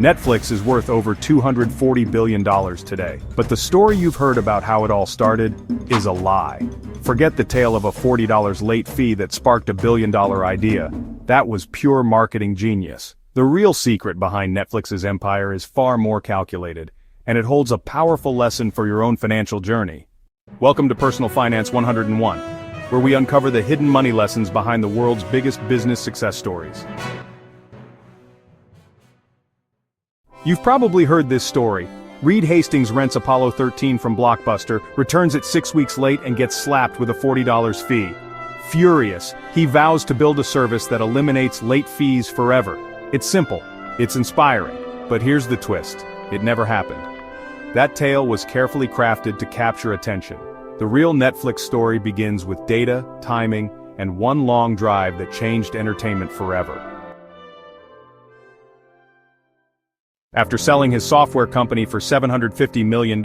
Netflix is worth over $240 billion today. But the story you've heard about how it all started is a lie. Forget the tale of a $40 late fee that sparked a billion-dollar idea. That was pure marketing genius. The real secret behind Netflix's empire is far more calculated, and it holds a powerful lesson for your own financial journey. Welcome to Personal Finance 101, where we uncover the hidden money lessons behind the world's biggest business success stories. You've probably heard this story. Reed Hastings rents Apollo 13 from Blockbuster, returns it 6 weeks late and gets slapped with a $40 fee. Furious, he vows to build a service that eliminates late fees forever. It's simple, it's inspiring, but here's the twist: it never happened. That tale was carefully crafted to capture attention. The real Netflix story begins with data, timing, and one long drive that changed entertainment forever. After selling his software company for $750 million,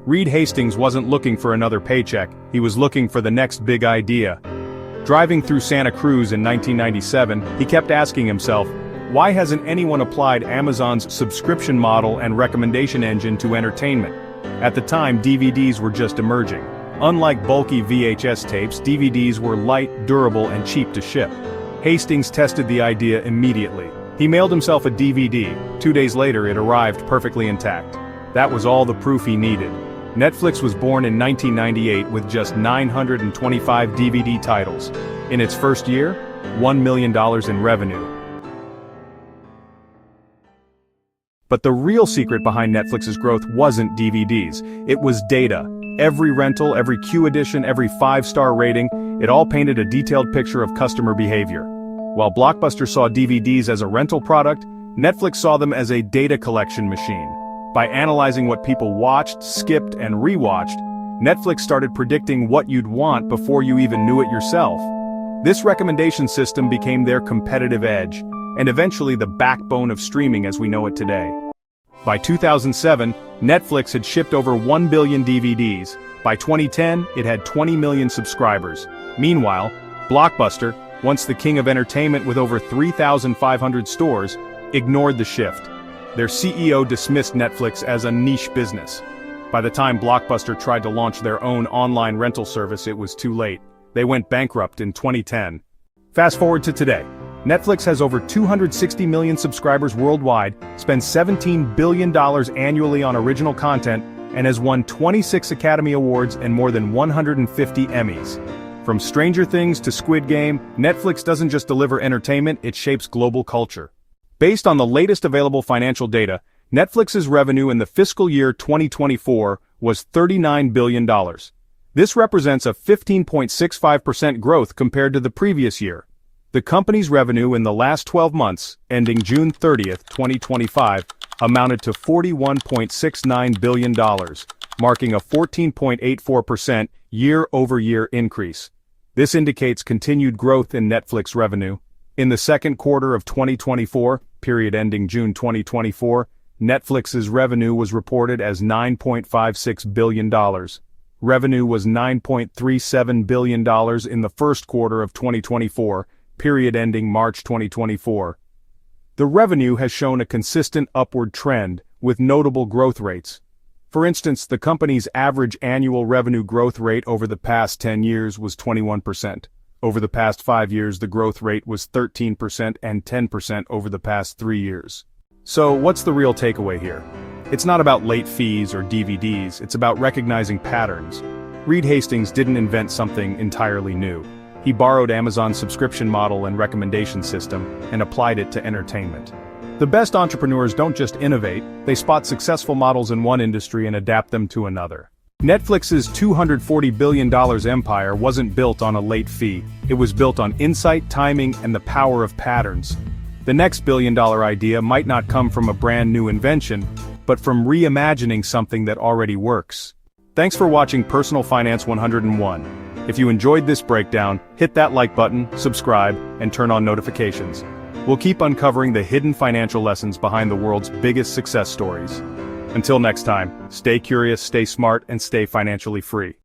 Reed Hastings wasn't looking for another paycheck, he was looking for the next big idea. Driving through Santa Cruz in 1997, he kept asking himself, why hasn't anyone applied Amazon's subscription model and recommendation engine to entertainment? At the time, DVDs were just emerging. Unlike bulky VHS tapes, DVDs were light, durable, and cheap to ship. Hastings tested the idea immediately. He mailed himself a DVD. 2 days later, it arrived perfectly intact. That was all the proof he needed. Netflix was born in 1998 with just 925 DVD titles. In its first year, $1 million in revenue. But the real secret behind Netflix's growth wasn't DVDs. It was data. Every rental, every Q edition, every 5-star rating, it all painted a detailed picture of customer behavior. While Blockbuster saw DVDs as a rental product, Netflix saw them as a data collection machine. By analyzing what people watched, skipped, and rewatched, Netflix started predicting what you'd want before you even knew it yourself. This recommendation system became their competitive edge, and eventually the backbone of streaming as we know it today. By 2007, Netflix had shipped over 1 billion DVDs. By 2010, it had 20 million subscribers. Meanwhile, Blockbuster, once the king of entertainment with over 3,500 stores, ignored the shift. Their CEO dismissed Netflix as a niche business. By the time Blockbuster tried to launch their own online rental service, it was too late. They went bankrupt in 2010. Fast forward to today. Netflix has over 260 million subscribers worldwide, spends $17 billion annually on original content, and has won 26 Academy Awards and more than 150 Emmys. From Stranger Things to Squid Game, Netflix doesn't just deliver entertainment, it shapes global culture. Based on the latest available financial data, Netflix's revenue in the fiscal year 2024 was $39 billion. This represents a 15.65% growth compared to the previous year. The company's revenue in the last 12 months, ending June 30th, 2025, amounted to $41.69 billion, marking a 14.84% year-over-year increase. This indicates continued growth in Netflix revenue. In the second quarter of 2024, period ending June 2024, Netflix's revenue was reported as $9.56 billion. Revenue was $9.37 billion in the first quarter of 2024, period ending March 2024. The revenue has shown a consistent upward trend, with notable growth rates. For instance, the company's average annual revenue growth rate over the past 10 years was 21%. Over the past 5 years, the growth rate was 13% and 10% over the past 3 years. So, what's the real takeaway here? It's not about late fees or DVDs, it's about recognizing patterns. Reed Hastings didn't invent something entirely new. He borrowed Amazon's subscription model and recommendation system and applied it to entertainment. The best entrepreneurs don't just innovate, they spot successful models in one industry and adapt them to another. Netflix's $240 billion empire wasn't built on a late fee, it was built on insight, timing, and the power of patterns. The next billion-dollar idea might not come from a brand new invention, but from reimagining something that already works. Thanks for watching Personal Finance 101. If you enjoyed this breakdown, hit that like button, subscribe, and turn on notifications. We'll keep uncovering the hidden financial lessons behind the world's biggest success stories. Until next time, stay curious, stay smart, and stay financially free.